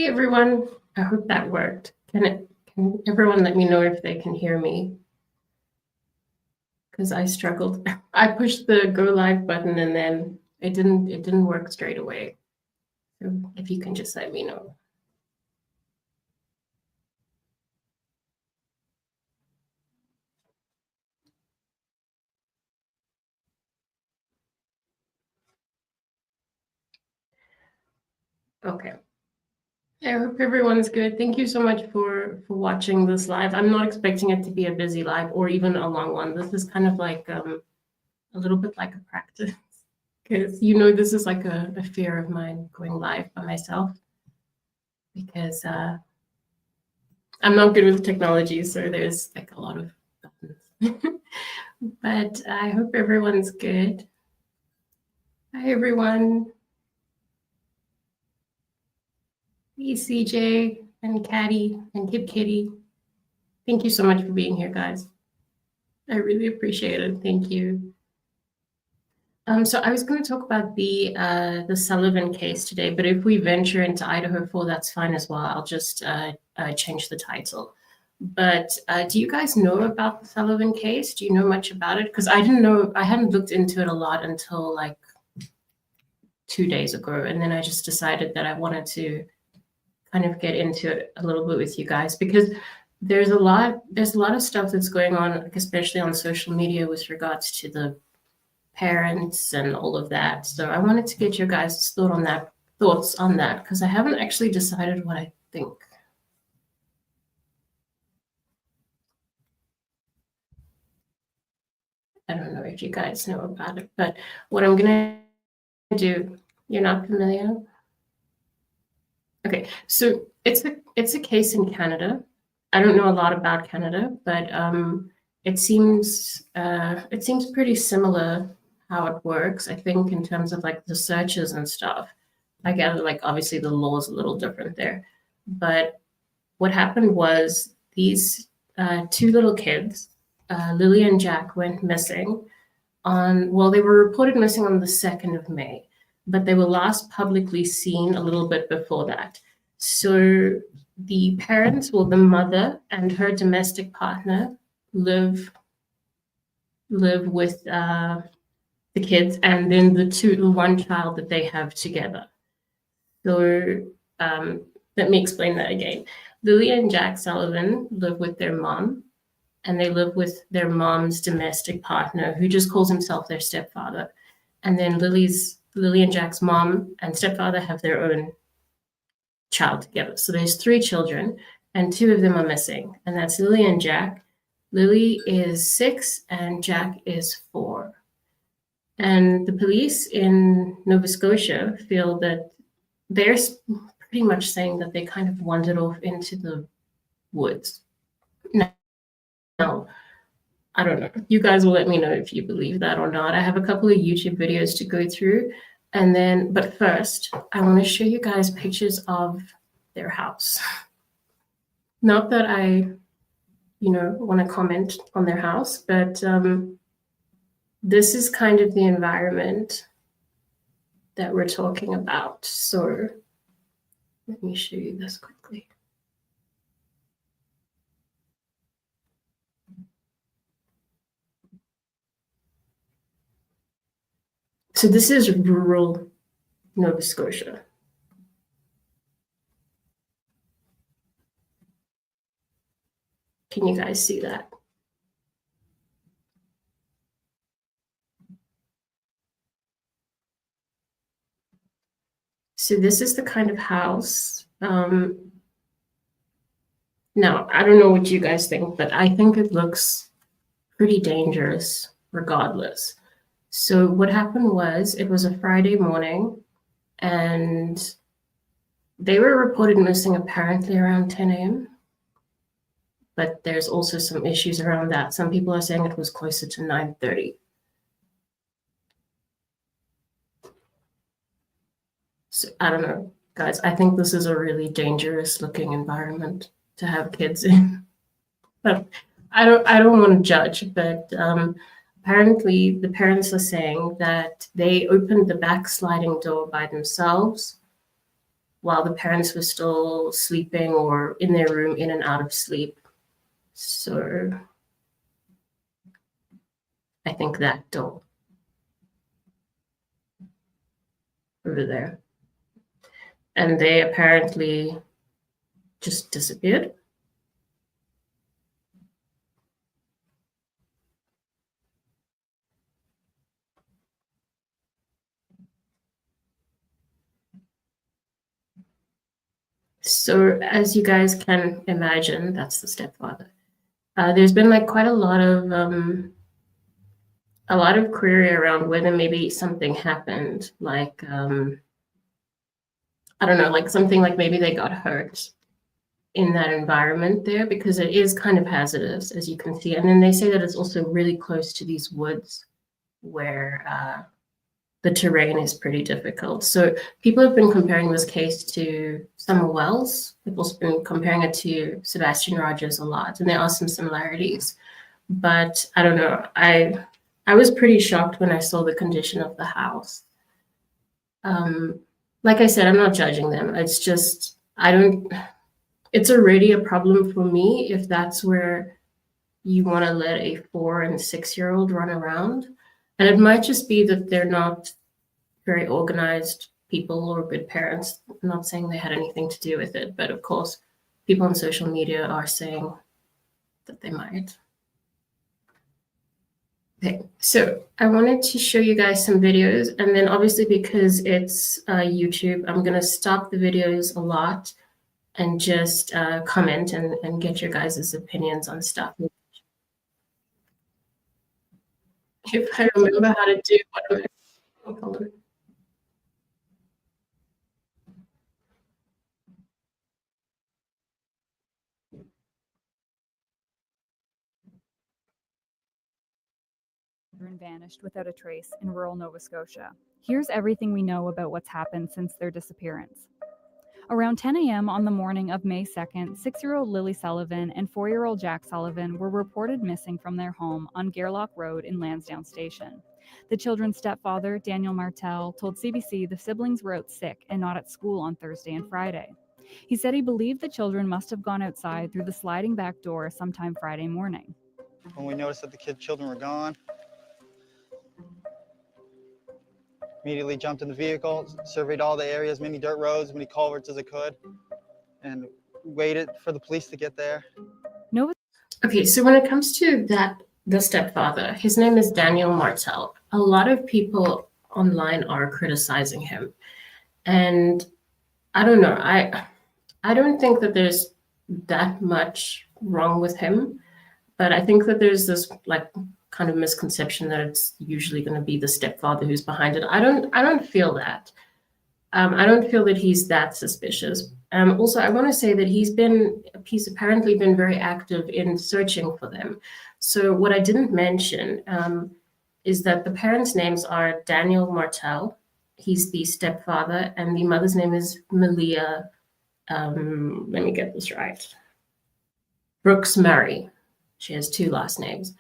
Hi, everyone. I hope that worked. Can everyone let me know if they can hear me? Because I struggled. I pushed the go live button and then it didn't work straight away. So if you can just let me know. Okay. I hope everyone's good. Thank you so much for watching this live. I'm not expecting it to be a busy live or even a long one. This is kind of like a little bit like a practice because this is like a fear of mine going live by myself because I'm not good with technology, so there's like a lot of buttons. But I hope everyone's good. Hi, everyone. Hey, CJ and Caddy and Kid Kitty. Thank you so much for being here, guys. I really appreciate it. Thank you. So I was going to talk about the Sullivan case today, but if we venture into Idaho 4, that's fine as well. I'll just change the title. But do you guys know about the Sullivan case? Do you know much about it? Because I didn't know, I hadn't looked into it a lot until like 2 days ago. And then I just decided that I wanted to kind of get into it a little bit with you guys because there's a lot of stuff that's going on, especially on social media with regards to the parents and all of that. So I wanted to get your guys' thoughts on that because I haven't actually decided what I think. I don't know if you guys know about it, but what I'm gonna do, you're not familiar? Okay, so it's a case in Canada. I don't know a lot about Canada, but it seems pretty similar how it works. I think in terms of like the searches and stuff. I gather like obviously the law is a little different there, but what happened was these two little kids, Lilly and Jack, went missing they were reported missing on the 2nd of May, but they were last publicly seen a little bit before that. So the parents, the mother and her domestic partner live with the kids, and then the one child that they have together. So let me explain that again. Lilly and Jack Sullivan live with their mom, and they live with their mom's domestic partner, who just calls himself their stepfather. And then Lilly and Jack's mom and stepfather have their own child together. So there's 3 children, and 2 of them are missing, and that's Lilly and Jack. Lilly is 6 and Jack is 4. And the police in Nova Scotia feel that they're pretty much saying that they kind of wandered off into the woods. Now, I don't know. You guys will let me know if you believe that or not. I have a couple of YouTube videos to go through. But first, I want to show you guys pictures of their house. Not that I, want to comment on their house, but this is kind of the environment that we're talking about. So let me show you this quickly. So this is rural Nova Scotia. Can you guys see that? So this is the kind of house. Now, I don't know what you guys think, but I think it looks pretty dangerous regardless. So what happened was it was a Friday morning, and they were reported missing apparently around 10 a.m. But there's also some issues around that. Some people are saying it was closer to 9:30. So I don't know, guys. I think this is a really dangerous looking environment to have kids in. But I don't want to judge, but apparently the parents are saying that they opened the back sliding door by themselves, while the parents were still sleeping or in their room, in and out of sleep. So I think that door over there. And they apparently just disappeared. So as you guys can imagine, that's the stepfather. There's been like quite a lot of query around whether maybe something happened, like I don't know, like something like maybe they got hurt in that environment there, because it is kind of hazardous, as you can see. And then they say that it's also really close to these woods where the terrain is pretty difficult. So people have been comparing this case to Summer Wells. They've also been comparing it to Sebastian Rogers a lot, and there are some similarities. But I don't know. I was pretty shocked when I saw the condition of the house. Like I said, I'm not judging them. It's just, it's already a problem for me if that's where you want to let a 4 and 6-year-old run around. And it might just be that they're not very organized people or good parents. I'm not saying they had anything to do with it, but of course, people on social media are saying that they might. Okay, so I wanted to show you guys some videos, and then obviously because it's YouTube, I'm going to stop the videos a lot and just comment and get your guys' opinions on stuff. If I remember how to do what I'm vanished without a trace in rural Nova Scotia. Here's everything we know about what's happened since their disappearance. Around 10 a.m. on the morning of May 2nd, 6-year-old Lily Sullivan and 4-year-old Jack Sullivan were reported missing from their home on Gairloch Road in Lansdowne Station. The children's stepfather, Daniel Martel, told CBC the siblings were out sick and not at school on Thursday and Friday. He said he believed the children must have gone outside through the sliding back door sometime Friday morning. When we noticed that the children were gone, immediately jumped in the vehicle, surveyed all the areas, many dirt roads, many culverts as I could, and waited for the police to get there. Okay, so when it comes to the stepfather, his name is Daniel Martel. A lot of people online are criticizing him. And I don't know, I don't think that there's that much wrong with him, but I think that there's this like kind of misconception that it's usually going to be the stepfather who's behind it. I don't feel that. I don't feel that he's that suspicious. Also, I want to say that he's apparently been very active in searching for them. So what I didn't mention is that the parents' names are Daniel Martel. He's the stepfather, and the mother's name is Malia. Let me get this right. Brooks Murray. She has 2 last names.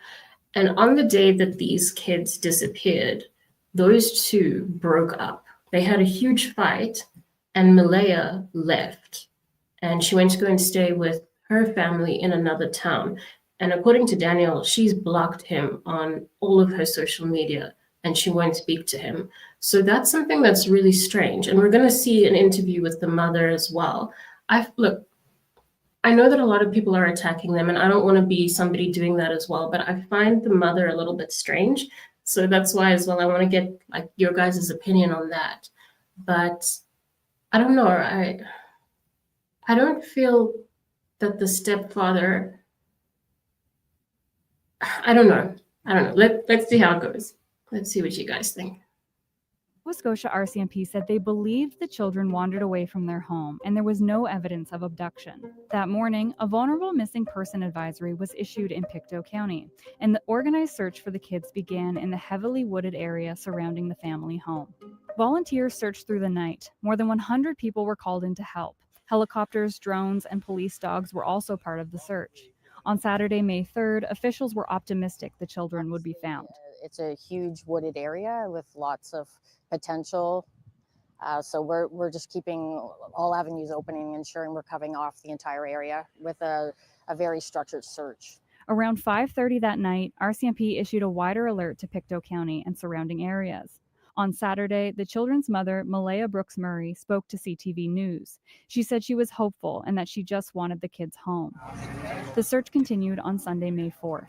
And on the day that these kids disappeared, those 2 broke up. They had a huge fight, and Malaya left. And she went to go and stay with her family in another town. And according to Daniel, she's blocked him on all of her social media, and she won't speak to him. So that's something that's really strange. And we're going to see an interview with the mother as well. Look, I know that a lot of people are attacking them, and I don't want to be somebody doing that as well, but I find the mother a little bit strange. So that's why as well, I want to get like your guys' opinion on that. But I don't know. I don't feel that the stepfather, I don't know. Let's see how it goes. Let's see what you guys think. Nova Scotia RCMP said they believed the children wandered away from their home and there was no evidence of abduction. That morning, a vulnerable missing person advisory was issued in Pictou County, and the organized search for the kids began in the heavily wooded area surrounding the family home. Volunteers searched through the night. More than 100 people were called in to help. Helicopters, drones, and police dogs were also part of the search. On Saturday, May 3rd, officials were optimistic the children would be found. It's a huge wooded area with lots of potential So we're just keeping all avenues open and ensuring we're covering off the entire area with a very structured search. Around 5:30 that night, RCMP issued a wider alert to Pictou County and surrounding areas. On Saturday, the children's mother, Malaya Brooks Murray, spoke to CTV News. She said she was hopeful and that she just wanted the kids home. The search continued on Sunday, May 4th.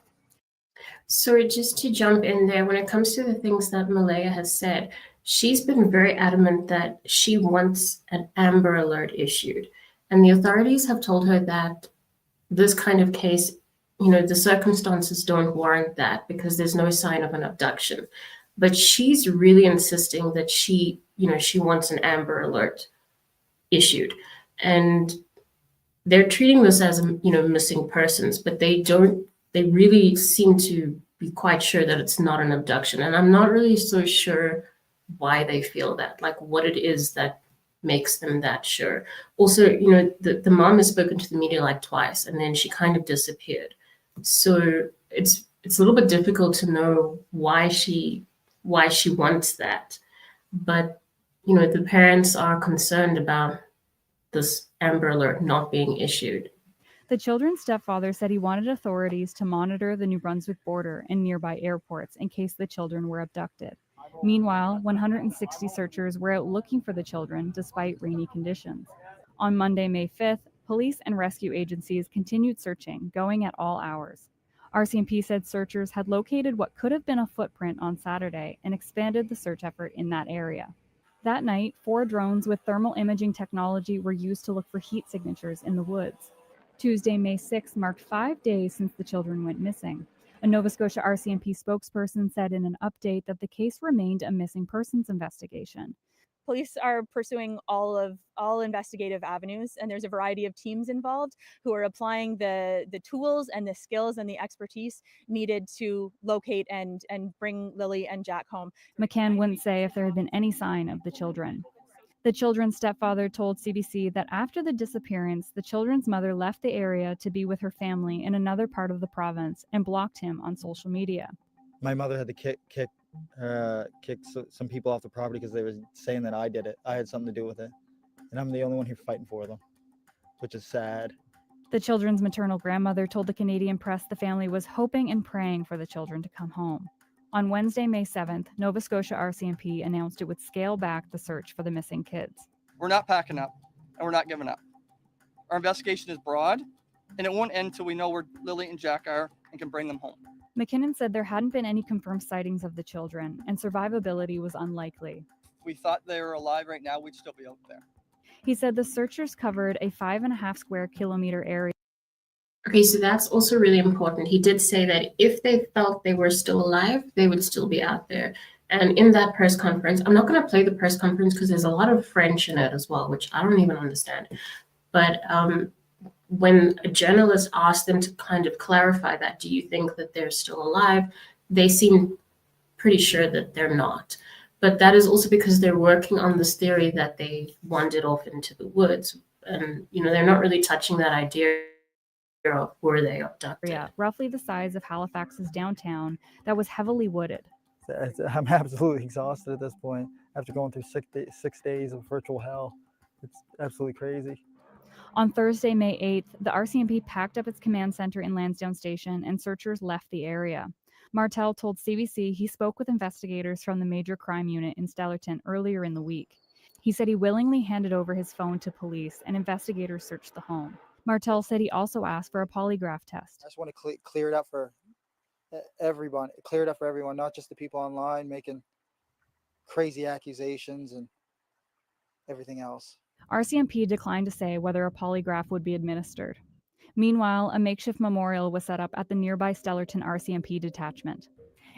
So just to jump in there, when it comes to the things that Malaya has said, she's been very adamant that she wants an Amber Alert issued. And the authorities have told her that this kind of case, the circumstances don't warrant that because there's no sign of an abduction. But she's really insisting that she wants an Amber Alert issued. And they're treating this as, missing persons, but they really seem to be quite sure that it's not an abduction. And I'm not really so sure why they feel that, like what it is that makes them that sure. Also, the mom has spoken to the media like twice and then she kind of disappeared. So it's a little bit difficult to know why she wants that. But, the parents are concerned about this Amber Alert not being issued. The children's stepfather said he wanted authorities to monitor the New Brunswick border and nearby airports in case the children were abducted. Meanwhile, 160 searchers were out looking for the children despite rainy conditions. On Monday, May 5th, police and rescue agencies continued searching, going at all hours. RCMP said searchers had located what could have been a footprint on Saturday and expanded the search effort in that area. That night, 4 drones with thermal imaging technology were used to look for heat signatures in the woods. Tuesday, May 6th marked 5 days since the children went missing. A Nova Scotia RCMP spokesperson said in an update that the case remained a missing persons investigation. Police are pursuing all investigative avenues, and there's a variety of teams involved who are applying the tools and the skills and the expertise needed to locate and bring Lilly and Jack home. McCann wouldn't say if there had been any sign of the children. The children's stepfather told CBC that after the disappearance, the children's mother left the area to be with her family in another part of the province and blocked him on social media. My mother had to kick some people off the property because they were saying that I did it. I had something to do with it. And I'm the only one here fighting for them, which is sad. The children's maternal grandmother told the Canadian press the family was hoping and praying for the children to come home. On Wednesday, May 7th, Nova Scotia RCMP announced it would scale back the search for the missing kids. We're not packing up, and we're not giving up. Our investigation is broad, and it won't end until we know where Lilly and Jack are and can bring them home. McKinnon said there hadn't been any confirmed sightings of the children, and survivability was unlikely. If we thought they were alive right now, we'd still be out there. He said the searchers covered a 5.5 square kilometer area. Okay, so that's also really important. He did say that if they felt they were still alive, they would still be out there. And in that press conference, I'm not going to play the press conference because there's a lot of French in it as well, which I don't even understand. But when a journalist asked them to kind of clarify that, do you think that they're still alive? They seem pretty sure that they're not. But that is also because they're working on this theory that they wandered off into the woods. And, they're not really touching that idea of were they abducted. Yeah, roughly the size of Halifax's downtown that was heavily wooded. I'm absolutely exhausted at this point after going through 6 days of virtual hell. It's absolutely crazy. On Thursday, May 8th, the RCMP packed up its command center in Lansdowne Station and searchers left the area. Martel told CBC he spoke with investigators from the Major Crime Unit in Stellarton earlier in the week. He said he willingly handed over his phone to police and investigators searched the home. Martel said he also asked for a polygraph test. I just want to clear it up for everyone. Clear it up for everyone, not just the people online making crazy accusations and everything else. RCMP declined to say whether a polygraph would be administered. Meanwhile, a makeshift memorial was set up at the nearby Stellarton RCMP detachment.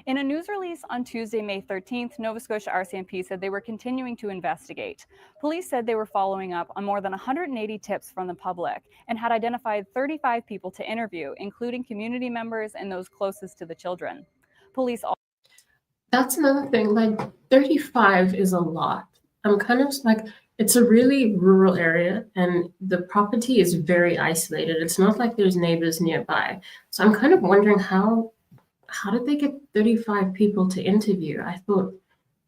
In a news release on Tuesday, May 13th, Nova Scotia RCMP said they were continuing to investigate. Police said they were following up on more than 180 tips from the public and had identified 35 people to interview, including community members and those closest to the children. Police also— That's another thing, like 35 is a lot. I'm kind of like, it's a really rural area and the property is very isolated. It's not like there's neighbors nearby. So I'm kind of wondering how did they get 35 people to interview? I thought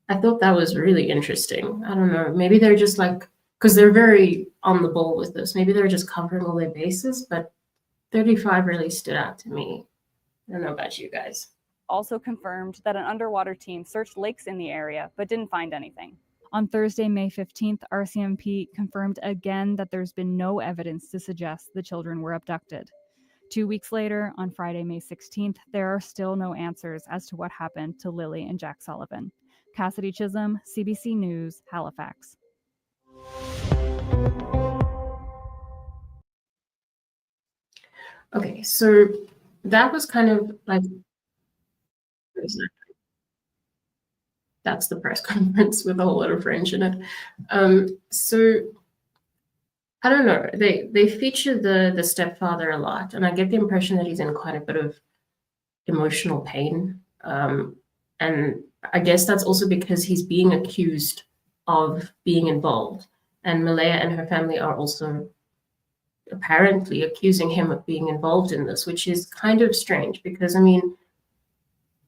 I thought that was really interesting. I don't know. Maybe they're just like, because they're very on the ball with this. Maybe they're just covering all their bases, but 35 really stood out to me. I don't know about you guys. Also confirmed that an underwater team searched lakes in the area but didn't find anything. On Thursday, May 15th, RCMP confirmed again that there's been no evidence to suggest the children were abducted. 2 weeks later, on Friday, May 16th, there are still no answers as to what happened to Lilly and Jack Sullivan. Cassidy Chisholm, CBC News, Halifax. Okay, so that was kind of like, that's the press conference with a whole lot of French in it. So I don't know. They feature the stepfather a lot, and I get the impression that he's in quite a bit of emotional pain. And I guess that's also because he's being accused of being involved, and Malaya and her family are also apparently accusing him of being involved in this, which is kind of strange because, I mean,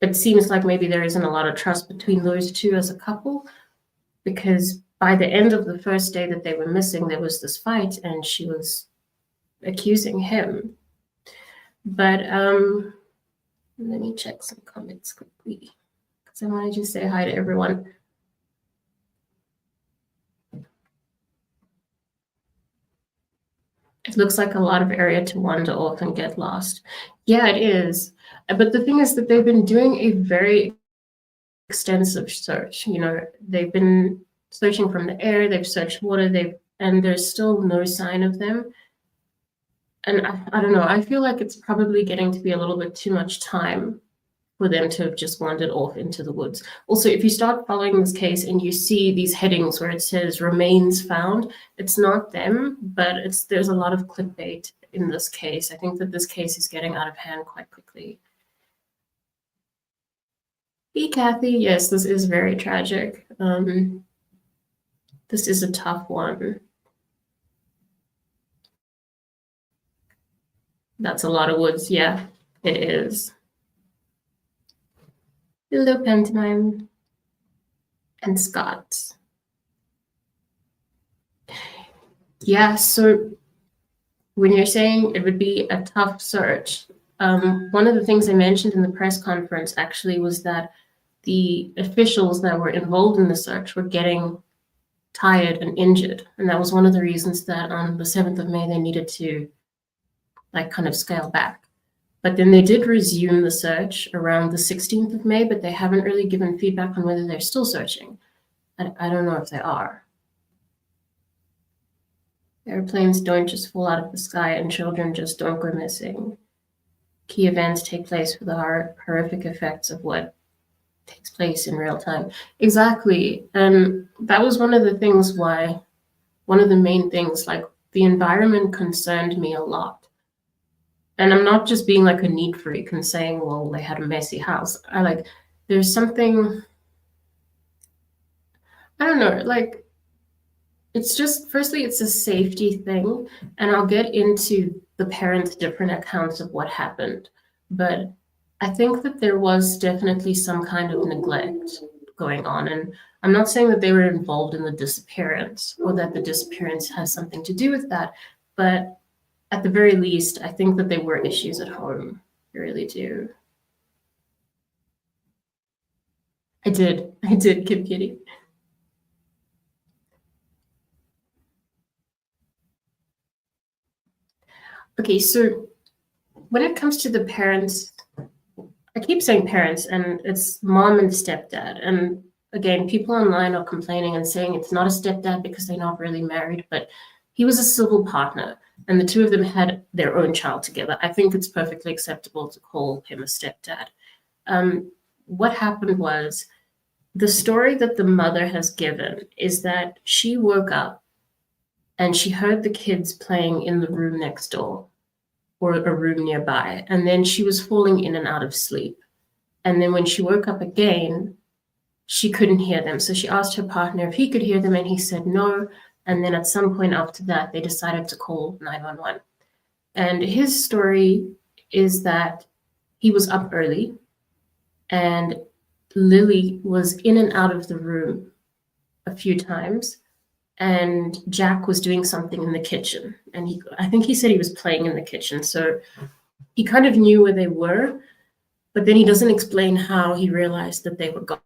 it seems like maybe there isn't a lot of trust between those two as a couple, because by the end of the first day that they were missing, there was this fight and she was accusing him. But let me check some comments quickly because I wanted to say hi to everyone. It looks like a lot of area to wander off and get lost. Yeah, it is. But the thing is that they've been doing a very extensive search. You know, they've been searching from the air, they've searched water, and there's still no sign of them. And I don't know, I feel like it's probably getting to be a little bit too much time for them to have just wandered off into the woods. Also, if you start following this case and you see these headings where it says remains found, it's not them, but there's a lot of clickbait in this case. I think that this case is getting out of hand quite quickly. Hey, Kathy. Yes, this is very tragic. This is a tough one. That's a lot of woods. Yeah, it is. Hello, Pantomime and Scott. Yeah, so when you're saying it would be a tough search, one of the things I mentioned in the press conference actually was that the officials that were involved in the search were getting tired and injured. And that was one of the reasons that on the 7th of May, they needed to like kind of scale back. But then they did resume the search around the 16th of May, but they haven't really given feedback on whether they're still searching. I don't know if they are. Airplanes don't just fall out of the sky and children just don't go missing. Key events take place with the horrific effects of what takes place in real time. Exactly. And that was one of the things why, one of the main things, like the environment concerned me a lot. And I'm not just being like a neat freak and saying, well, they had a messy house. There's something, I don't know, like, it's just, firstly, it's a safety thing. And I'll get into the parents' different accounts of what happened. But I think that there was definitely some kind of neglect going on. And I'm not saying that they were involved in the disappearance or that the disappearance has something to do with that. But at the very least, I think that there were issues at home. I really do. I did, Kip Kitty. Okay, so when it comes to the parents, I keep saying parents, and it's mom and stepdad. And again, people online are complaining and saying it's not a stepdad because they're not really married, but he was a civil partner and the two of them had their own child together. I think it's perfectly acceptable to call him a stepdad. What happened was, the story that the mother has given is that she woke up and she heard the kids playing in the room next door or a room nearby. And then she was falling in and out of sleep. And then when she woke up again, she couldn't hear them. So she asked her partner if he could hear them and he said no. And then at some point after that, they decided to call 911. And his story is that he was up early and Lily was in and out of the room a few times, and Jack was doing something in the kitchen, and I think he said he was playing in the kitchen, so he kind of knew where they were, but then he doesn't explain how he realized that they were gone,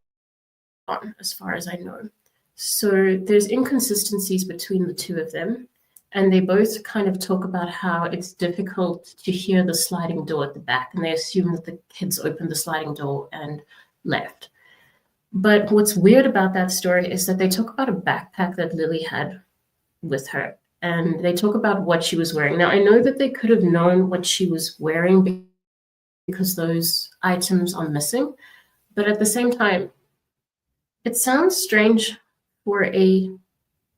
as far as I know. So there's inconsistencies between the two of them, and they both kind of talk about how it's difficult to hear the sliding door at the back, and they assume that the kids opened the sliding door and left. But what's weird about that story is that they talk about a backpack that Lily had with her, and they talk about what she was wearing. Now, I know that they could have known what she was wearing because those items are missing, but at the same time, it sounds strange for a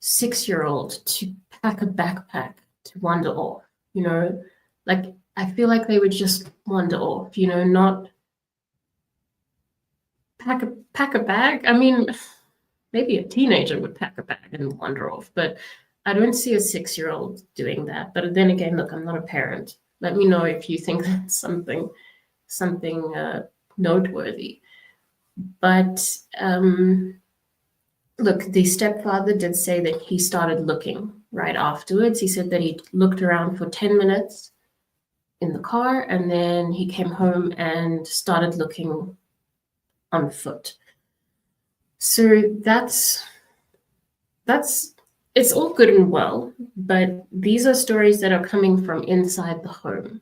6-year-old to pack a backpack to wander off, you know? Like, I feel like they would just wander off, you know, not pack a bag. I mean, maybe a teenager would pack a bag and wander off, but I don't see a 6-year-old doing that. But then again, look, I'm not a parent. Let me know if you think that's something noteworthy. But look, the stepfather did say that he started looking right afterwards. He said that he looked around for 10 minutes in the car, and then he came home and started looking on foot. So that's it's all good and well, but these are stories that are coming from inside the home.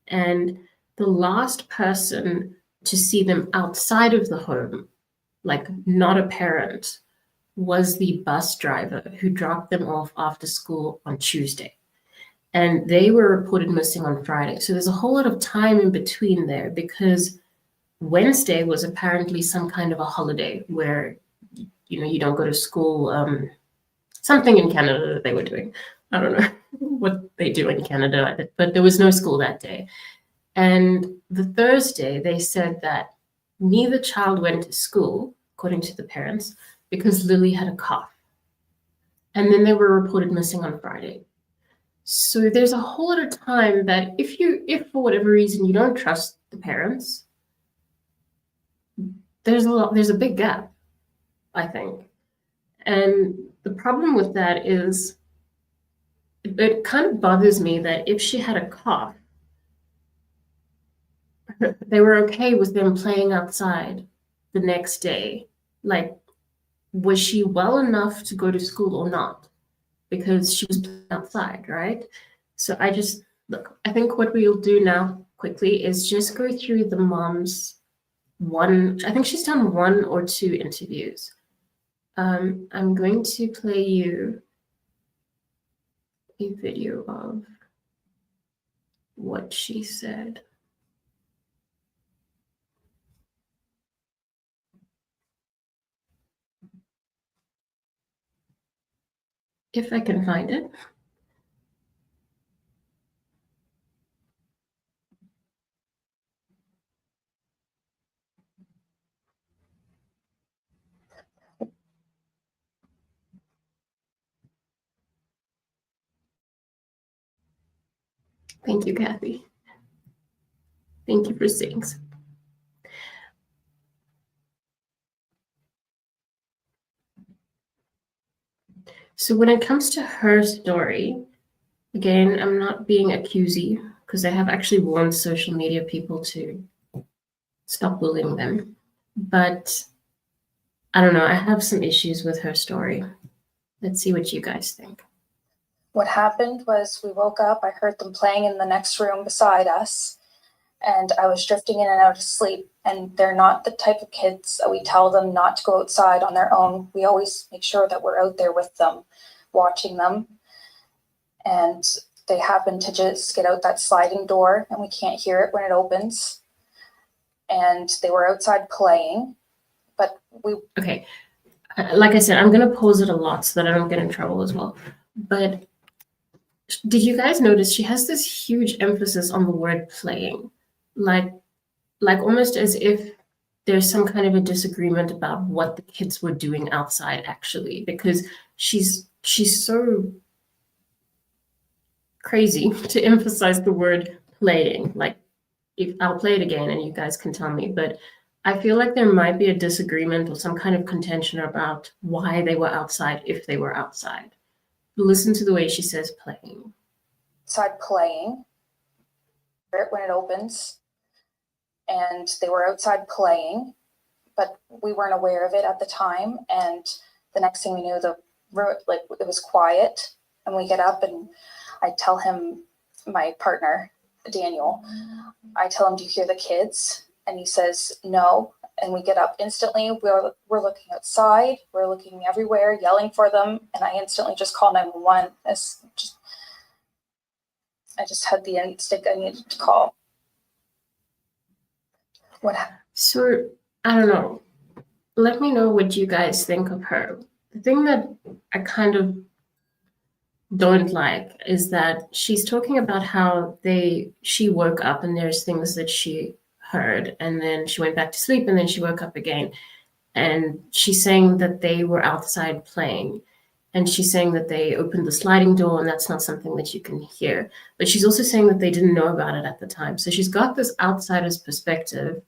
And the last person to see them outside of the home, like not a parent, was the bus driver who dropped them off after school on Tuesday. And they were reported missing on Friday. So there's a whole lot of time in between there, because Wednesday was apparently some kind of a holiday where, you know, you don't go to school. Something in Canada that they were doing. I don't know what they do in Canada, but there was no school that day. And the Thursday, they said that neither child went to school, according to the parents, because Lily had a cough. And then they were reported missing on Friday. So there's a whole lot of time that if for whatever reason you don't trust the parents, there's a big gap, I think. And the problem with that is it kind of bothers me that if she had a cough, they were okay with them playing outside the next day. Like, was she well enough to go to school or not? Because she was playing outside, right? So I think what we'll do now quickly is just go through the mom's I think she's done 1 or 2 interviews. I'm going to play you a video of what she said. If I can find it. Thank you, Kathy. Thank you for saying so. So when it comes to her story, again, I'm not being accusey, because I have actually warned social media people to stop bullying them. But I don't know, I have some issues with her story. Let's see what you guys think. What happened was we woke up, I heard them playing in the next room beside us, and I was drifting in and out of sleep. And they're not the type of kids that we tell them not to go outside on their own. We always make sure that we're out there with them, watching them. And they happen to just get out that sliding door, and we can't hear it when it opens. And they were outside playing, but Okay, like I said, I'm going to pause it a lot so that I don't get in trouble as well. But did you guys notice she has this huge emphasis on the word playing? Like almost as if there's some kind of a disagreement about what the kids were doing outside actually, because she's so crazy to emphasize the word playing. Like, if I'll play it again and you guys can tell me, but I feel like there might be a disagreement or some kind of contention about why they were outside, if they were outside. Listen to the way she says playing. Outside playing when it opens, and they were outside playing, but we weren't aware of it at the time. And the next thing we knew, it was quiet, and we get up and I tell him, my partner, Daniel, I tell him, do you hear the kids? And he says, no. And we get up instantly. We're looking outside. We're looking everywhere, yelling for them. And I instantly just call 911. I just had the instinct I needed to call. What happened? So, I don't know. Let me know what you guys think of her. The thing that I kind of don't like is that she's talking about how she woke up and there's things that she heard, and then she went back to sleep, and then she woke up again. And she's saying that they were outside playing. And she's saying that they opened the sliding door, and that's not something that you can hear. But she's also saying that they didn't know about it at the time. So she's got this outsider's perspective.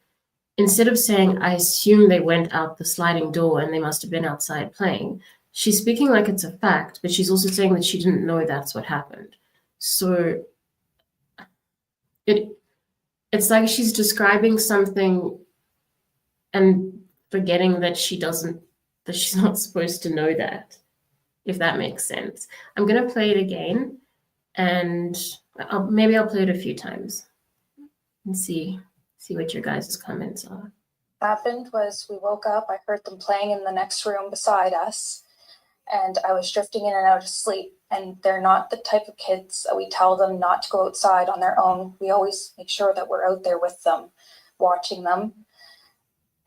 Instead of saying, I assume they went out the sliding door and they must have been outside playing, she's speaking like it's a fact, but she's also saying that she didn't know that's what happened. So it's like she's describing something and forgetting that she's not supposed to know that, if that makes sense. I'm going to play it again, and maybe I'll play it a few times and see what your guys' comments are. What happened was we woke up, I heard them playing in the next room beside us, and I was drifting in and out of sleep. And they're not the type of kids that we tell them not to go outside on their own. We always make sure that we're out there with them, watching them.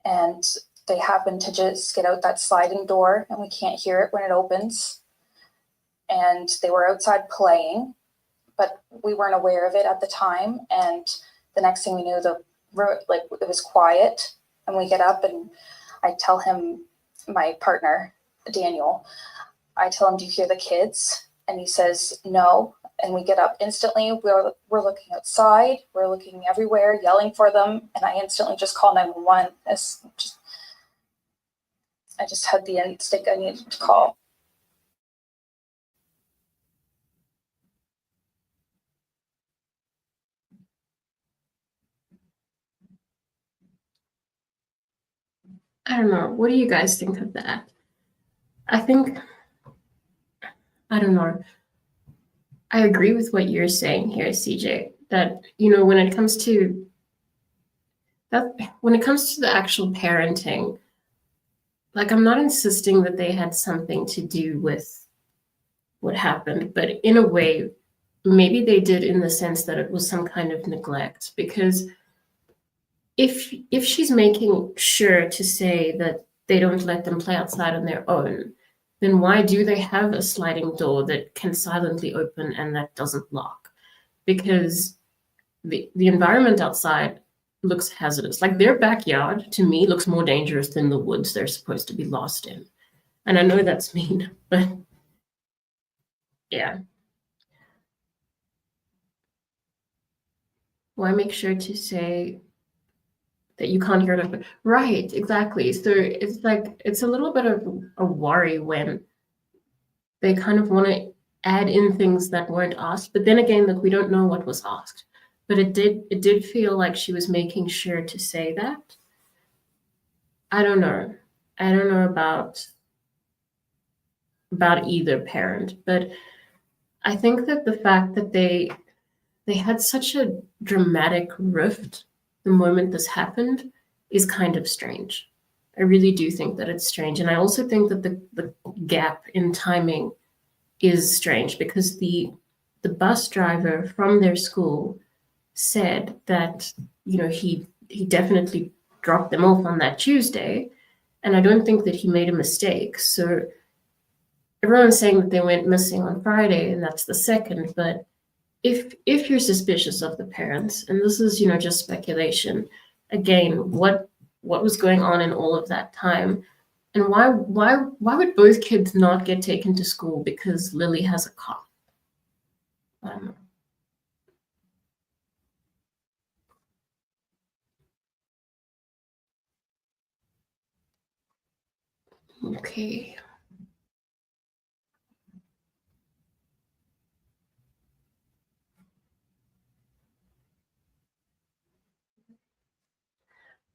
And they happen to just get out that sliding door, and we can't hear it when it opens. And they were outside playing, but we weren't aware of it at the time. And the next thing we knew, it was quiet, and we get up and I tell him, my partner, Daniel, I tell him, do you hear the kids? And he says, no. And we get up instantly. We're looking outside. We're looking everywhere, yelling for them. And I instantly just call 911. I just had the instinct I needed to call. I don't know. What do you guys think of that? I don't know. I agree with what you're saying here, CJ, that, when it comes to the actual parenting, like, I'm not insisting that they had something to do with what happened, but in a way, maybe they did, in the sense that it was some kind of neglect. Because if she's making sure to say that they don't let them play outside on their own, then why do they have a sliding door that can silently open and that doesn't lock? Because the environment outside looks hazardous. Like, their backyard, to me, looks more dangerous than the woods they're supposed to be lost in. And I know that's mean, but yeah. Why make sure to say that you can't hear it? Right, exactly. So it's like, it's a little bit of a worry when they kind of want to add in things that weren't asked. But then again, like, we don't know what was asked. But it did feel like she was making sure to say that. I don't know. I don't know about either parent, but I think that the fact that they had such a dramatic rift the moment this happened is kind of strange. I really do think that it's strange. And I also think that the gap in timing is strange, because the bus driver from their school said that, he definitely dropped them off on that Tuesday. And I don't think that he made a mistake. So everyone's saying that they went missing on Friday, and that's the 2nd. But if you're suspicious of the parents, and this is, just speculation, again, what was going on in all of that time? And why would both kids not get taken to school because Lily has a cough? I don't know. Okay.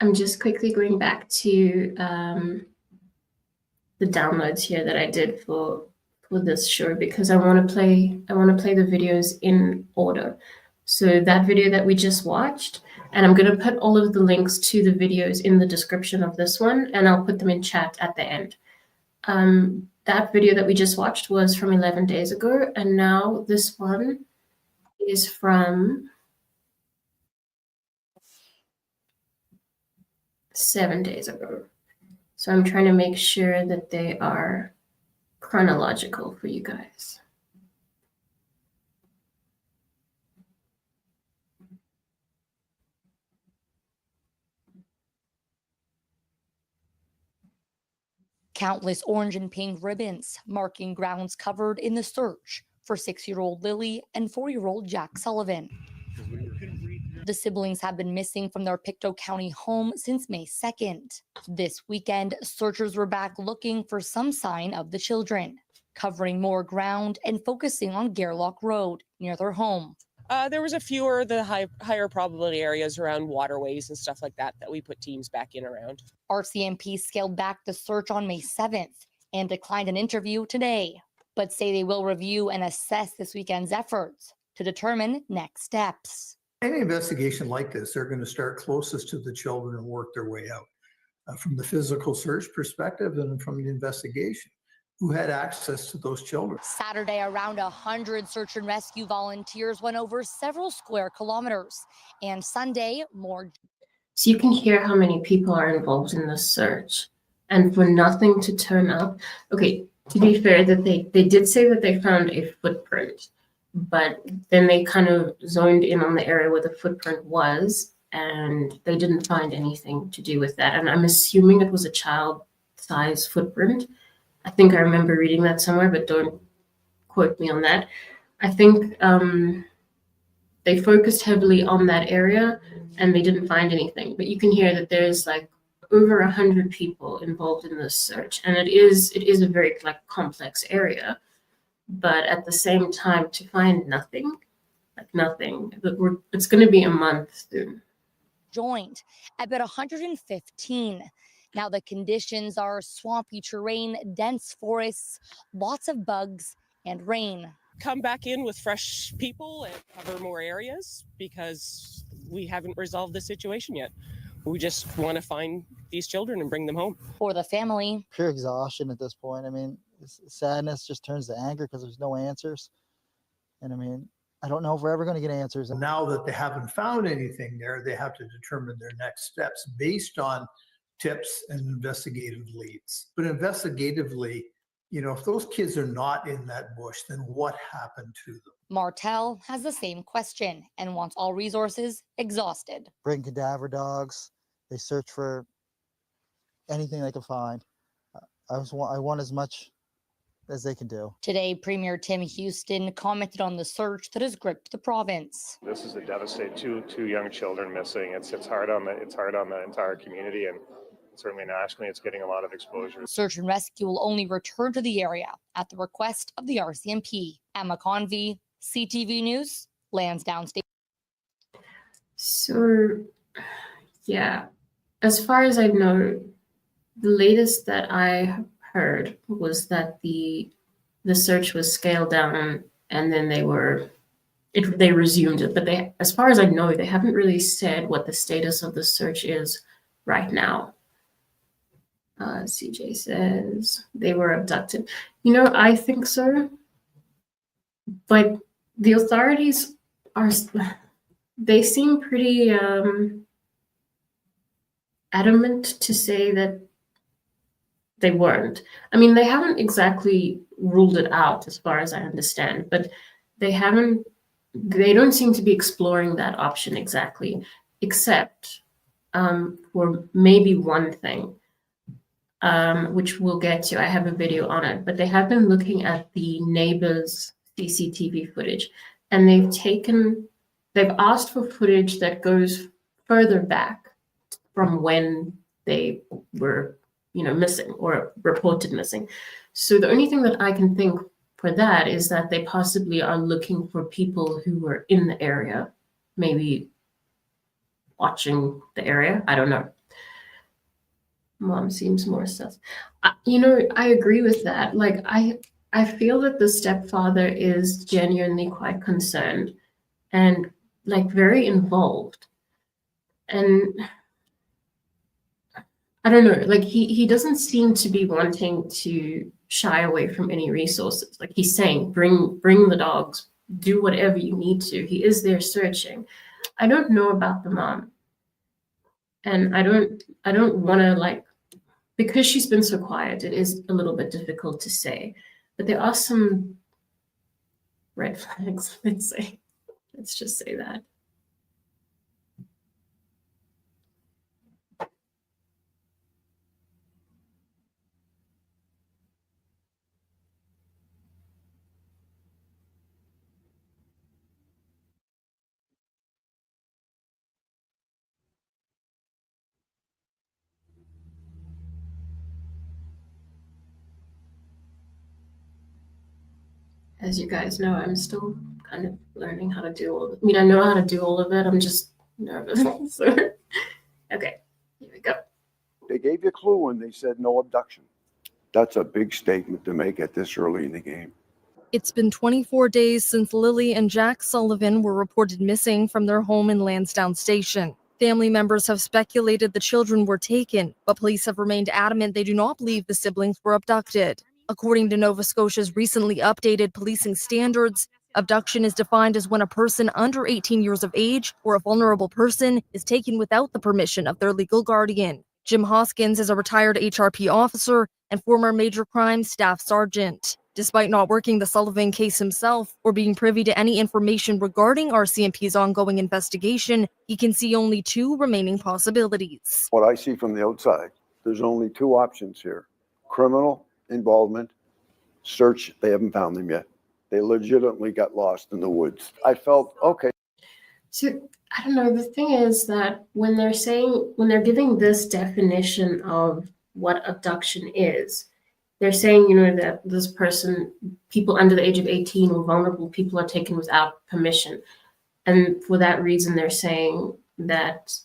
I'm just quickly going back to the downloads here that I did for this show because I want to play the videos in order. So that video that we just watched, and I'm going to put all of the links to the videos in the description of this one, and I'll put them in chat at the end. That video that we just watched was from 11 days ago, and now this one is from 7 days ago. So I'm trying to make sure that they are chronological for you guys. Countless orange and pink ribbons marking grounds covered in the search for 6-year-old Lily and 4-year-old Jack Sullivan. The siblings have been missing from their Pictou County home since May 2nd. This weekend, searchers were back looking for some sign of the children, covering more ground and focusing on Gairloch Road near their home. There was a fewer the higher probability areas around waterways and stuff like that we put teams back in around. RCMP scaled back the search on May 7th and declined an interview today, but say they will review and assess this weekend's efforts to determine next steps. Any investigation like this, they're going to start closest to the children and work their way out from the physical search perspective and from the investigation. Who had access to those children? Saturday, around 100 search and rescue volunteers went over several square kilometers. And Sunday, more. So you can hear how many people are involved in the search. And for nothing to turn up. Okay, to be fair, that they did say that they found a footprint. But then they kind of zoned in on the area where the footprint was. And they didn't find anything to do with that. And I'm assuming it was a child-size footprint. I think I remember reading that somewhere, but don't quote me on that. I think they focused heavily on that area and they didn't find anything. But you can hear that there's like over 100 people involved in this search. And it is a very like complex area. But at the same time, to find nothing, it's going to be a month soon. Joined at about 115. Now the conditions are swampy terrain, dense forests, lots of bugs, and rain. Come back in with fresh people and cover more areas because we haven't resolved the situation yet. We just want to find these children and bring them home. For the family, Pure exhaustion at this point. I mean, sadness just turns to anger because there's no answers. And I mean, I don't know if we're ever going to get answers. And now that they haven't found anything there, they have to determine their next steps based on tips and investigative leads. But investigatively, you know, if those kids are not in that bush, then what happened to them? Martel has the same question and wants all resources exhausted. Bring cadaver dogs. They search for anything they can find. I want as much as they can do. Today, Premier Tim Houston commented on the search that has gripped the province. This is a devastating two young children missing. It's hard on the entire community, and certainly nationally, it's getting a lot of exposure. Search and rescue will only return to the area at the request of the RCMP. Emma Convey, CTV News, Lansdowne State. So, yeah, as far as I know, the latest that I heard was that the search was scaled down and then they resumed it. But they, as far as I know, they haven't really said what the status of the search is right now. CJ says they were abducted. You know, I think so. But the authorities they seem pretty adamant to say that they weren't. I mean, they haven't exactly ruled it out as far as I understand, but they don't seem to be exploring that option exactly, except for maybe one thing. Which we'll get to. I have a video on it, but they have been looking at the neighbor's CCTV footage, and they've asked for footage that goes further back from when they were, missing or reported missing. So the only thing that I can think for that is that they possibly are looking for people who were in the area, maybe watching the area. I don't know. Mom seems more sus. I agree with that. Like, I feel that the stepfather is genuinely quite concerned and like very involved. And I don't know, like he doesn't seem to be wanting to shy away from any resources. Like he's saying, bring the dogs, do whatever you need to. He is there searching. I don't know about the mom. And I don't want to, like, because she's been so quiet, it is a little bit difficult to say. But there are some red flags, let's say. Let's just say that. As you guys know, I'm still kind of learning how to do all of it. I mean, I know how to do all of it. I'm just nervous. So, okay, here we go. They gave you a clue when they said no abduction. That's a big statement to make at this early in the game. It's been 24 days since Lilly and Jack Sullivan were reported missing from their home in Lansdowne Station. Family members have speculated the children were taken, but police have remained adamant they do not believe the siblings were abducted. According to Nova Scotia's recently updated policing standards, abduction is defined as when a person under 18 years of age or a vulnerable person is taken without the permission of their legal guardian. Jim Hoskins is a retired HRP officer and former major crimes staff sergeant. Despite not working the Sullivan case himself or being privy to any information regarding RCMP's ongoing investigation, he can see only two remaining possibilities. What I see from the outside, there's only two options here. Criminal involvement, search, they haven't found them yet. They legitimately got lost in the woods. I felt, okay. So I don't know, the thing is that when they're giving this definition of what abduction is, they're saying, that this person, people under the age of 18 or vulnerable people are taken without permission. And for that reason, they're saying that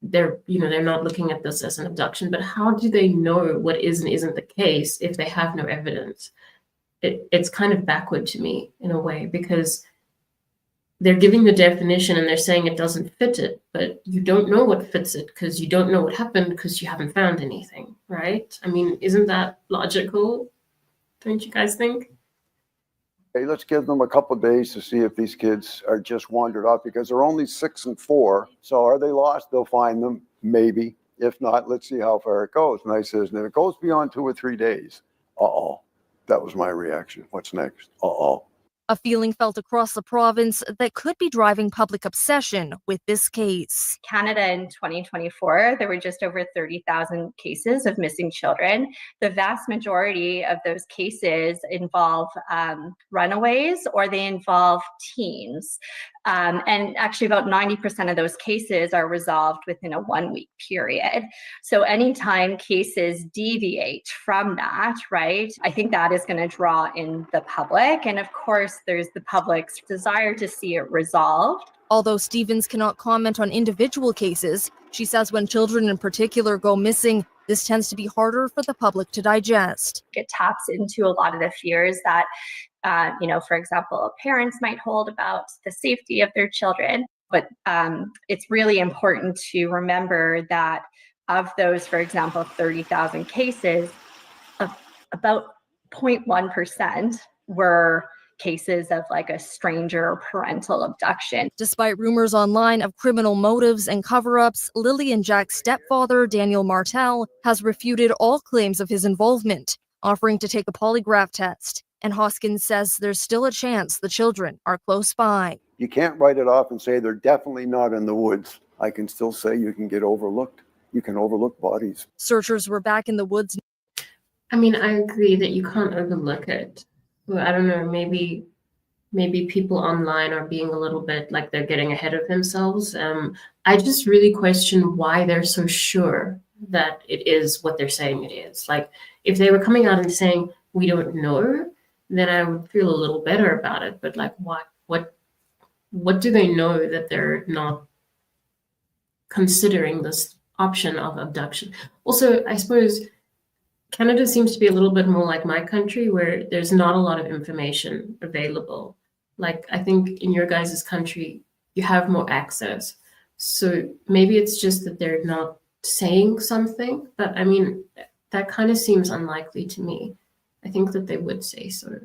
they're not looking at this as an abduction. But how do they know what is and isn't the case if they have no evidence? It's kind of backward to me in a way, because they're giving the definition and they're saying it doesn't fit it, but you don't know what fits it because you don't know what happened because you haven't found anything, right? I mean, isn't that logical? Don't you guys think? Hey, let's give them a couple of days to see if these kids are just wandered off, because they're only 6 and 4. So are they lost? They'll find them, maybe. If not, let's see how far it goes. And I says, and if it goes beyond 2 or 3 days, uh-oh. That was my reaction. What's next? Uh-oh. A feeling felt across the province that could be driving public obsession with this case. Canada in 2024, there were just over 30,000 cases of missing children. The vast majority of those cases involve runaways or they involve teens. And actually about 90% of those cases are resolved within a 1-week period. So anytime cases deviate from that, right, I think that is going to draw in the public. And of course, there's the public's desire to see it resolved. Although Stevens cannot comment on individual cases, she says when children in particular go missing, this tends to be harder for the public to digest. It taps into a lot of the fears that for example, parents might hold about the safety of their children. But it's really important to remember that of those, for example, 30,000 cases, about 0.1% were cases of like a stranger or parental abduction. Despite rumors online of criminal motives and cover-ups, Lilly and Jack's stepfather, Daniel Martel, has refuted all claims of his involvement, offering to take a polygraph test. And Hoskins says there's still a chance the children are close by. You can't write it off and say they're definitely not in the woods. I can still say you can get overlooked. You can overlook bodies. Searchers were back in the woods. I mean, I agree that you can't overlook it. Well, I don't know, maybe people online are being a little bit like they're getting ahead of themselves. I just really question why they're so sure that it is what they're saying it is. Like, if they were coming out and saying, we don't know, then I would feel a little better about it. But like, what do they know that they're not considering this option of abduction? Also, I suppose Canada seems to be a little bit more like my country, where there's not a lot of information available. Like, I think in your guys' country, you have more access. So maybe it's just that they're not saying something, but I mean, that kind of seems unlikely to me. I think that they would say so.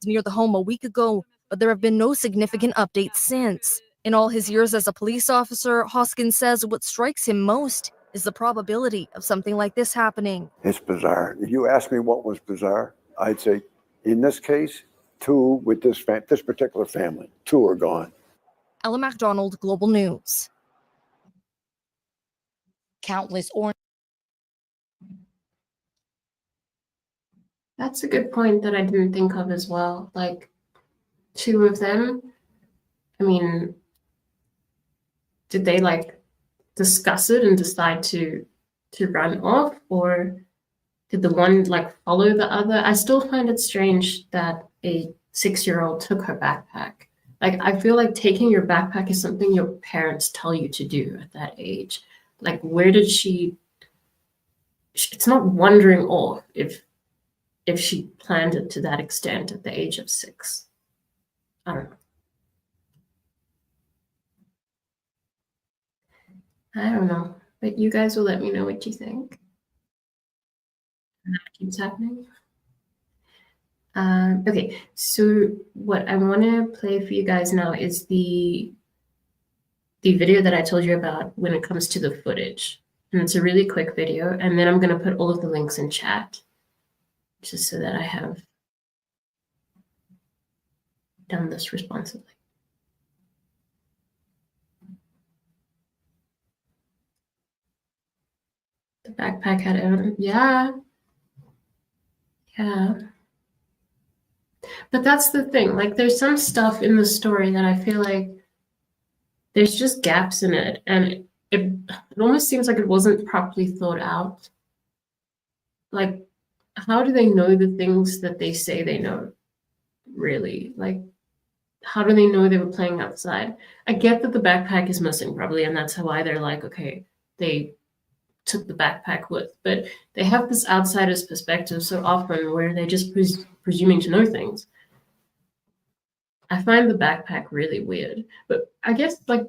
Near the home a week ago, but there have been no significant updates since. In all his years as a police officer, Hoskins says what strikes him most is the probability of something like this happening. It's bizarre. If you ask me what was bizarre, I'd say in this case, 2 with this particular family, 2 are gone. Ella MacDonald, Global News. Countless orange. That's a good point that I didn't think of as well. Like, 2 of them, I mean, did they like discuss it and decide to run off, or did the one like follow the other? I still find it strange that a 6-year-old took her backpack. Like, I feel like taking your backpack is something your parents tell you to do at that age. Like, where did she? It's not wandering off if she planned it to that extent at the age of 6. I don't know. I don't know, but you guys will let me know what you think. And that keeps happening. Okay, so what I want to play for you guys now is the video that I told you about when it comes to the footage. And it's a really quick video, and then I'm going to put all of the links in chat, just so that I have done this responsibly. The backpack had evidence. Yeah. But that's the thing. Like, there's some stuff in the story that I feel like there's just gaps in it, and it almost seems like it wasn't properly thought out. Like, how do they know the things that they say they know, really? Like, how do they know they were playing outside? I get that the backpack is missing, probably, and that's why they're like, okay, they took the backpack with, but they have this outsider's perspective so often where they're just presuming to know things. I find the backpack really weird, but I guess, like,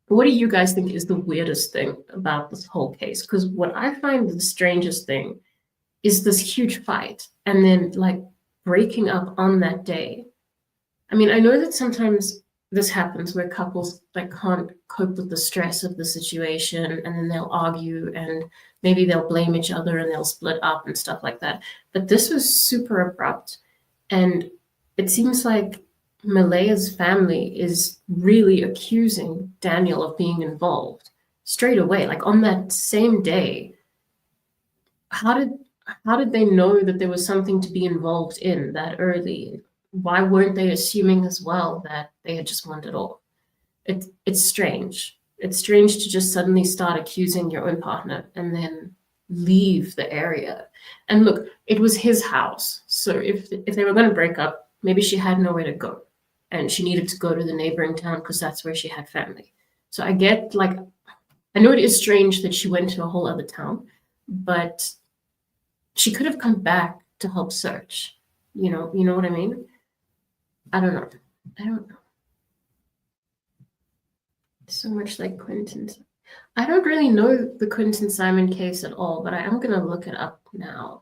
what do you guys think is the weirdest thing about this whole case? Because what I find the strangest thing is this huge fight and then like breaking up on that day. I mean, I know that sometimes this happens where couples like can't cope with the stress of the situation, and then they'll argue and maybe they'll blame each other and they'll split up and stuff like that. But this was super abrupt, and it seems like Malaya's family is really accusing Daniel of being involved straight away, like on that same day. How did they know that there was something to be involved in that early? Why weren't they assuming as well that they had just wandered off? It's strange. It's strange to just suddenly start accusing your own partner and then leave the area. And look, it was his house. So if they were going to break up, maybe she had nowhere to go, and she needed to go to the neighboring town because that's where she had family. So I get, like, I know it is strange that she went to a whole other town, but she could have come back to help search. You know what I mean? I don't know. So much like Quentin. I don't really know the Quentin Simon case at all, but I am going to look it up now.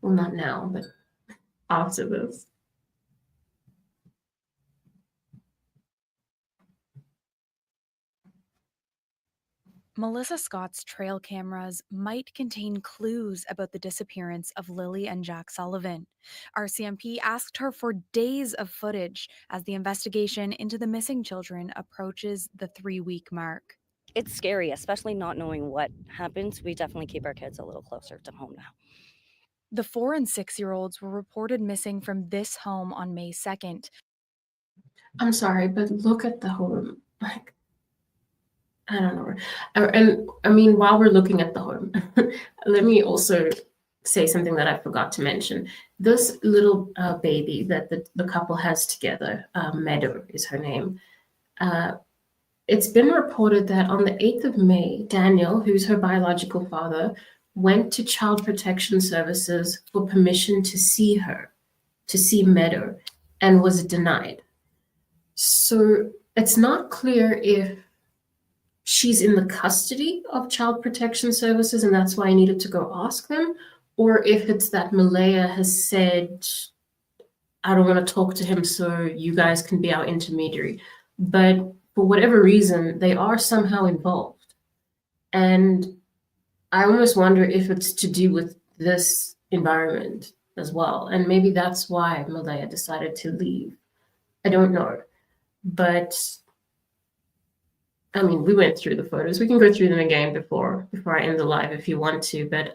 Well, not now, but after this. Melissa Scott's trail cameras might contain clues about the disappearance of Lilly and Jack Sullivan. RCMP asked her for days of footage as the investigation into the missing children approaches the 3-week mark. It's scary, especially not knowing what happens. We definitely keep our kids a little closer to home now. The 4- and 6-year-olds were reported missing from this home on May 2nd. I'm sorry, but look at the home. Like, I don't know. And I mean, while we're looking at the home, let me also say something that I forgot to mention. This little baby that the couple has together, Meadow is her name. It's been reported that on the 8th of May, Daniel, who's her biological father, went to Child Protection Services for permission to see her, to see Meadow, and was denied. So it's not clear if she's in the custody of Child Protection Services and that's why I needed to go ask them, or if it's that Malaya has said, I don't want to talk to him, so you guys can be our intermediary. But for whatever reason, they are somehow involved. And I almost wonder if it's to do with this environment as well. And maybe that's why Malaya decided to leave. I don't know. But I mean, we went through the photos. We can go through them again before I end the live if you want to, but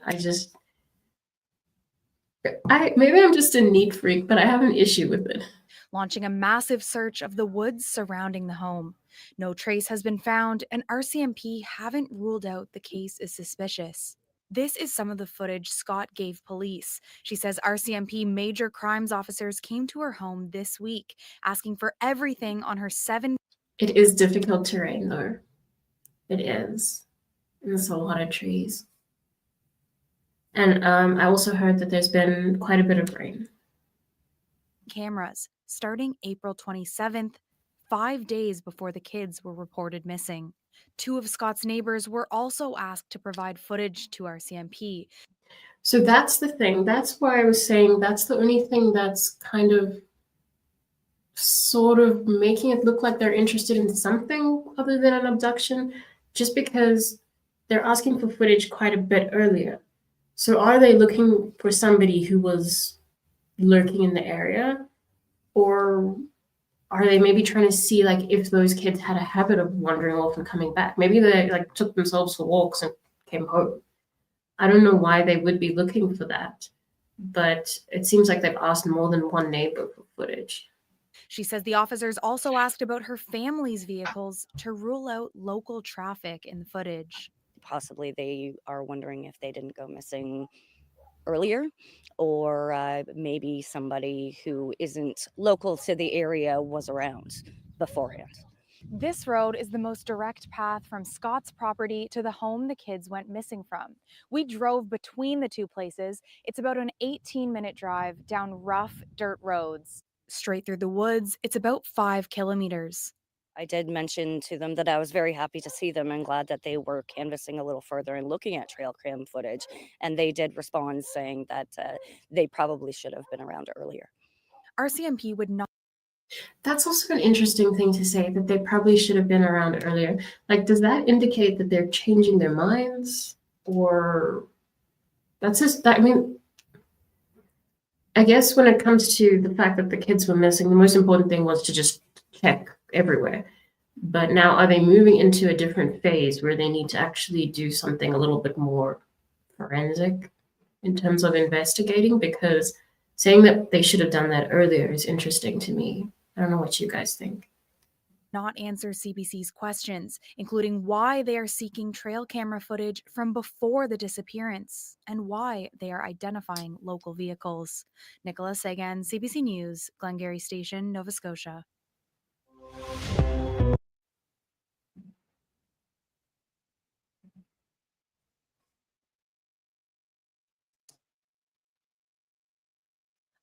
maybe I'm just a neat freak, but I have an issue with it. Launching a massive search of the woods surrounding the home. No trace has been found, and RCMP haven't ruled out the case is suspicious. This is some of the footage Scott gave police. She says RCMP major crimes officers came to her home this week, asking for everything on her 7. It is difficult terrain, though. It is. And there's a lot of trees. And I also heard that there's been quite a bit of rain. Cameras starting April 27th, 5 days before the kids were reported missing. 2 of Scott's neighbors were also asked to provide footage to RCMP. So that's the thing. That's why I was saying that's the only thing that's kind of sort of making it look like they're interested in something other than an abduction, just because they're asking for footage quite a bit earlier. So are they looking for somebody who was lurking in the area, or are they maybe trying to see like if those kids had a habit of wandering off and coming back? Maybe they like took themselves for walks and came home. I don't know why they would be looking for that, but it seems like they've asked more than one neighbor for footage. She says the officers also asked about her family's vehicles to rule out local traffic in the footage. Possibly they are wondering if they didn't go missing earlier, or maybe somebody who isn't local to the area was around beforehand. This road is the most direct path from Scott's property to the home the kids went missing from. We drove between the two places. It's about an 18-minute drive down rough dirt roads. Straight through the woods, it's about 5 kilometers. I did mention to them that I was very happy to see them and glad that they were canvassing a little further and looking at trail cam footage. And they did respond saying that they probably should have been around earlier. RCMP would not. That's also an interesting thing to say, that they probably should have been around earlier. Like, does that indicate that they're changing their minds? Or that's just, I mean, I guess when it comes to the fact that the kids were missing, the most important thing was to just check everywhere. But now are they moving into a different phase where they need to actually do something a little bit more forensic in terms of investigating? Because saying that they should have done that earlier is interesting to me. I don't know what you guys think. Not answer CBC's questions, including why they are seeking trail camera footage from before the disappearance and why they are identifying local vehicles. Nicola Sagan, CBC News, Glengarry Station, Nova Scotia.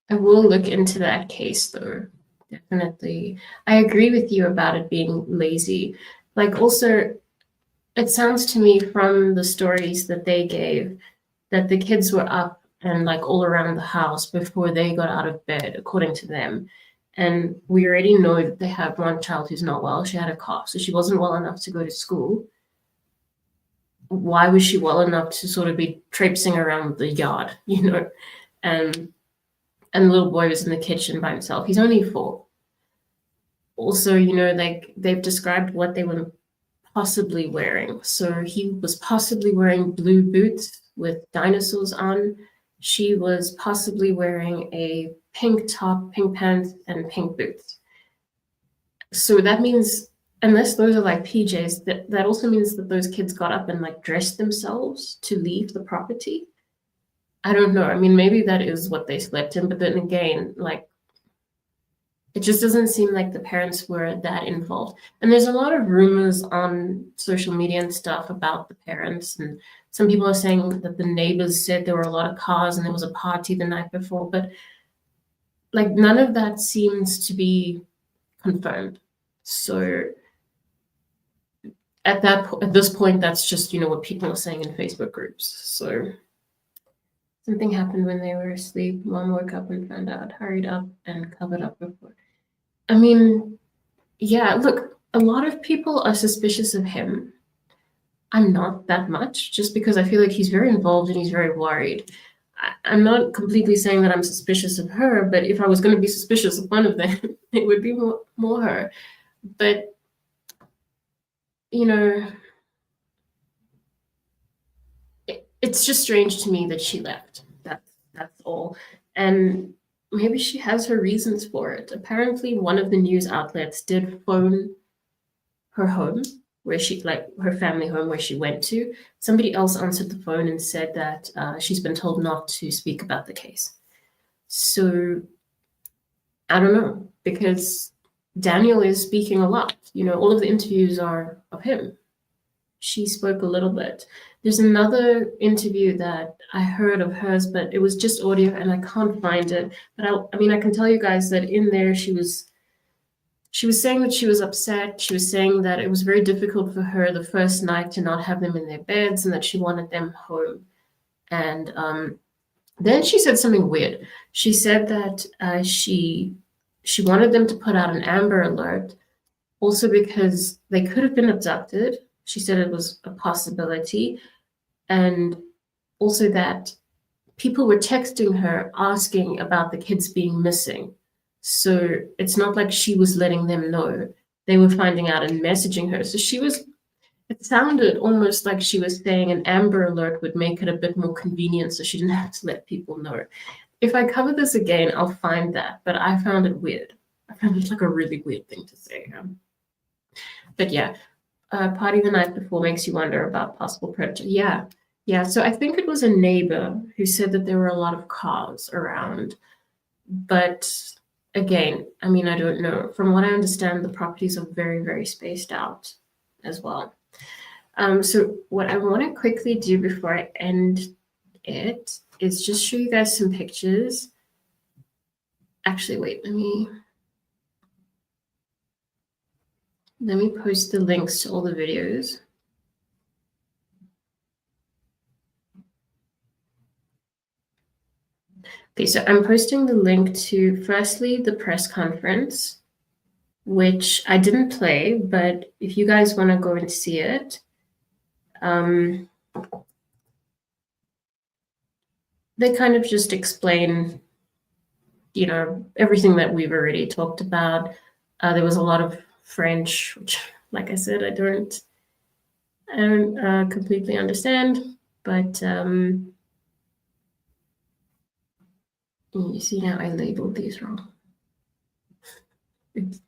I will look into that case though. Definitely. I agree with you about it being lazy. Like, also, it sounds to me from the stories that they gave that the kids were up and like all around the house before they got out of bed, according to them. And we already know that they have one child who's not well. She had a cough, so she wasn't well enough to go to school. Why was she well enough to sort of be traipsing around the yard, you know? And the little boy was in the kitchen by himself. He's only 4. Also, you know, like they've described what they were possibly wearing. So he was possibly wearing blue boots with dinosaurs on. She was possibly wearing a pink top, pink pants, and pink boots. So that means unless those are like PJs, that also means that those kids got up and like dressed themselves to leave the property. I don't know. I mean, maybe that is what they slept in, but then again, like, it just doesn't seem like the parents were that involved. And there's a lot of rumors on social media and stuff about the parents. And some people are saying that the neighbors said there were a lot of cars and there was a party the night before. But like none of that seems to be confirmed. So at this point, that's just, you know, what people are saying in Facebook groups. So something happened when they were asleep. Mom woke up and found out, hurried up and covered up before. I mean, yeah, look, a lot of people are suspicious of him. I'm not that much, just because I feel like he's very involved and he's very worried. I'm not completely saying that I'm suspicious of her, but if I was going to be suspicious of one of them, it would be more her. But, you know, it's just strange to me that she left. That's all. And maybe she has her reasons for it. Apparently, one of the news outlets did phone her home, where she, like her family home where she went to. Somebody else answered the phone and said that she's been told not to speak about the case. So I don't know, because Daniel is speaking a lot. You know, all of the interviews are of him. She spoke a little bit. There's another interview that I heard of hers, but it was just audio and I can't find it. But I mean, I can tell you guys that in there she was saying that she was upset. She was saying that it was very difficult for her the first night to not have them in their beds and that she wanted them home. And then she said something weird. She said that she wanted them to put out an Amber Alert, also because they could have been abducted. She said it was a possibility. And also that people were texting her asking about the kids being missing. So it's not like she was letting them know. They were finding out and messaging her. So it sounded almost like she was saying an Amber Alert would make it a bit more convenient so she didn't have to let people know. If I cover this again, I'll find that, but I found it weird. I found it like a really weird thing to say. But yeah, party the night before makes you wonder about possible predator. Yeah. So I think it was a neighbor who said that there were a lot of cars around. But again, I mean, I don't know. From what I understand, the properties are very, very spaced out as well. So what I want to quickly do before I end it is just show you guys some pictures. Actually, wait, let me post the links to all the videos. Okay, so I'm posting the link to, firstly, the press conference, which I didn't play, but if you guys want to go and see it, they kind of just explain, you know, everything that we've already talked about. There was a lot of French, which, like I said, I don't completely understand, but you see now I labeled these wrong. Oops.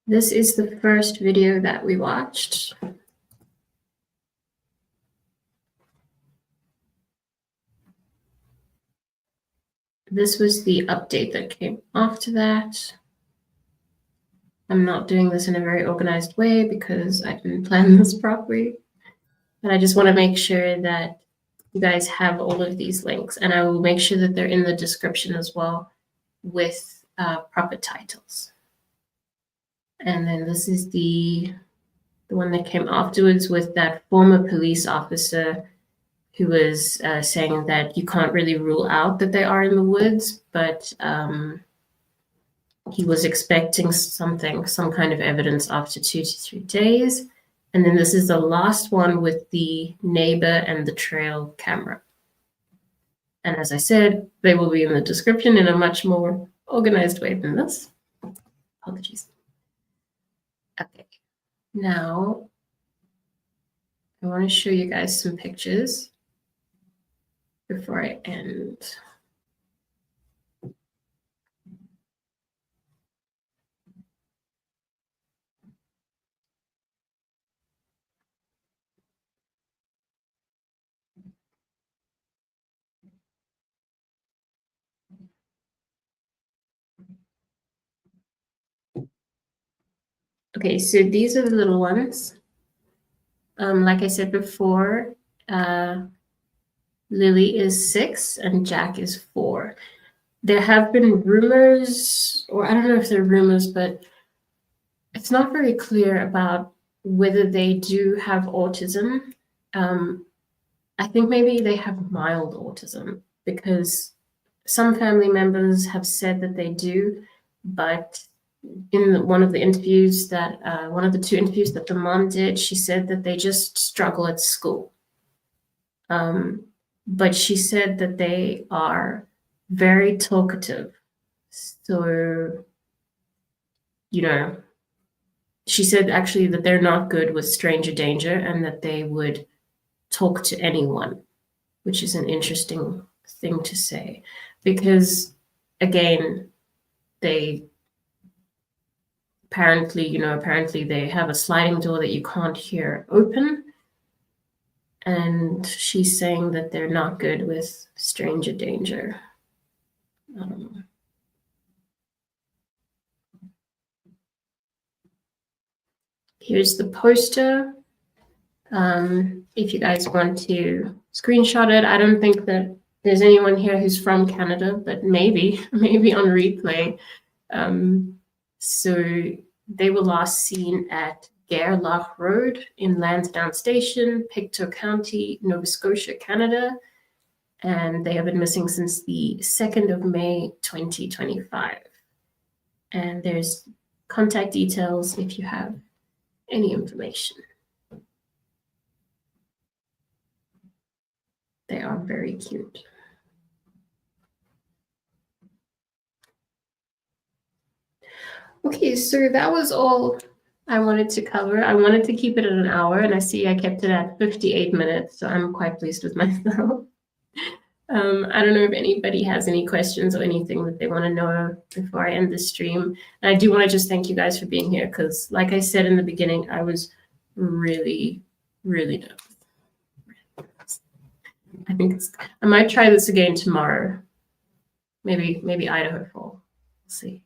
This is the first video that we watched. This was the update that came after that. I'm not doing this in a very organized way because I didn't plan this properly, but I just want to make sure that you guys have all of these links, and I will make sure that they're in the description as well with proper titles. And then this is the one that came afterwards with that former police officer who was saying that you can't really rule out that they are in the woods, but he was expecting some kind of evidence after 2 to 3 days. And then this is the last one with the neighbor and the trail camera. And as I said, they will be in the description in a much more organized way than this. Apologies. Okay, now I want to show you guys some pictures before I end. Okay, so these are the little ones. Like I said before, Lily is 6 and Jack is 4. There have been rumors, or I don't know if they're rumors, but it's not very clear about whether they do have autism. I think maybe they have mild autism, because some family members have said that they do, but in one of the interviews that one of the 2 interviews that the mom did, she said that they just struggle at school. But she said that they are very talkative. So, you know, she said actually that they're not good with stranger danger and that they would talk to anyone, which is an interesting thing to say, because again, they apparently they have a sliding door that you can't hear open. And she's saying that they're not good with stranger danger. Here's the poster. If you guys want to screenshot it, I don't think that there's anyone here who's from Canada, but maybe on replay. So they were last seen at Gairloch Road in Lansdowne Station, Pictou County, Nova Scotia, Canada. And they have been missing since the 2nd of May, 2025. And there's contact details if you have any information. They are very cute. Okay, so that was all I wanted to cover. I wanted to keep it at an hour, and I see I kept it at 58 minutes, so I'm quite pleased with myself. I don't know if anybody has any questions or anything that they want to know before I end the stream. And I do want to just thank you guys for being here, because like I said in the beginning, I was really, really nervous. I might try this again tomorrow. Maybe Idaho Fall. We'll see.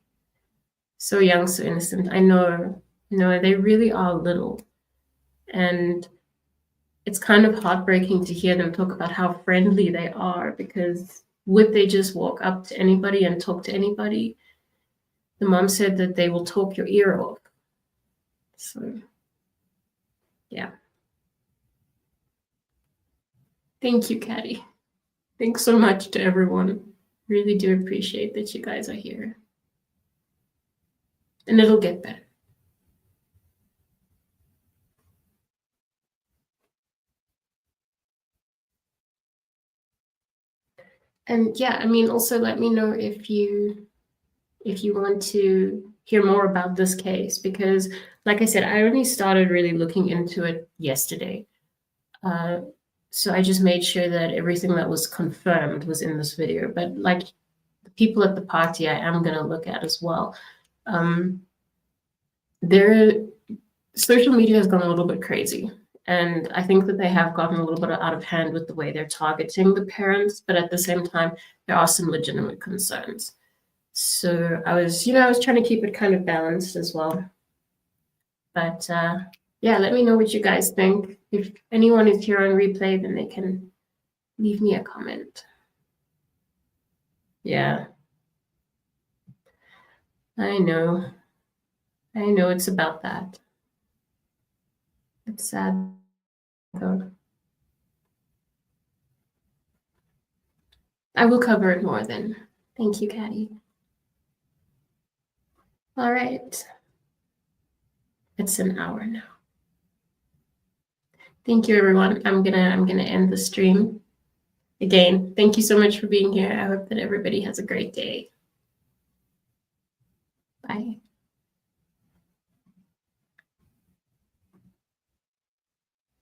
So young, so innocent. I know, they really are little. And it's kind of heartbreaking to hear them talk about how friendly they are, because would they just walk up to anybody and talk to anybody? The mom said that they will talk your ear off. So, yeah. Thank you, Caddy. Thanks so much to everyone. Really do appreciate that you guys are here. And it'll get better. And yeah, I mean, also let me know if you want to hear more about this case, because like I said, I only started really looking into it yesterday. So I just made sure that everything that was confirmed was in this video. But like the people at the party, I am going to look at as well. Social media has gone a little bit crazy. And I think that they have gotten a little bit out of hand with the way they're targeting the parents. But at the same time, there are some legitimate concerns. So I was trying to keep it kind of balanced as well. But yeah, let me know what you guys think. If anyone is here on replay, then they can leave me a comment. Yeah. I know it's about that. It's sad, though. I will cover it more then. Thank you, Caddy. All right. It's an hour now. Thank you, everyone. I'm gonna end the stream. Again, thank you so much for being here. I hope that everybody has a great day. Bye.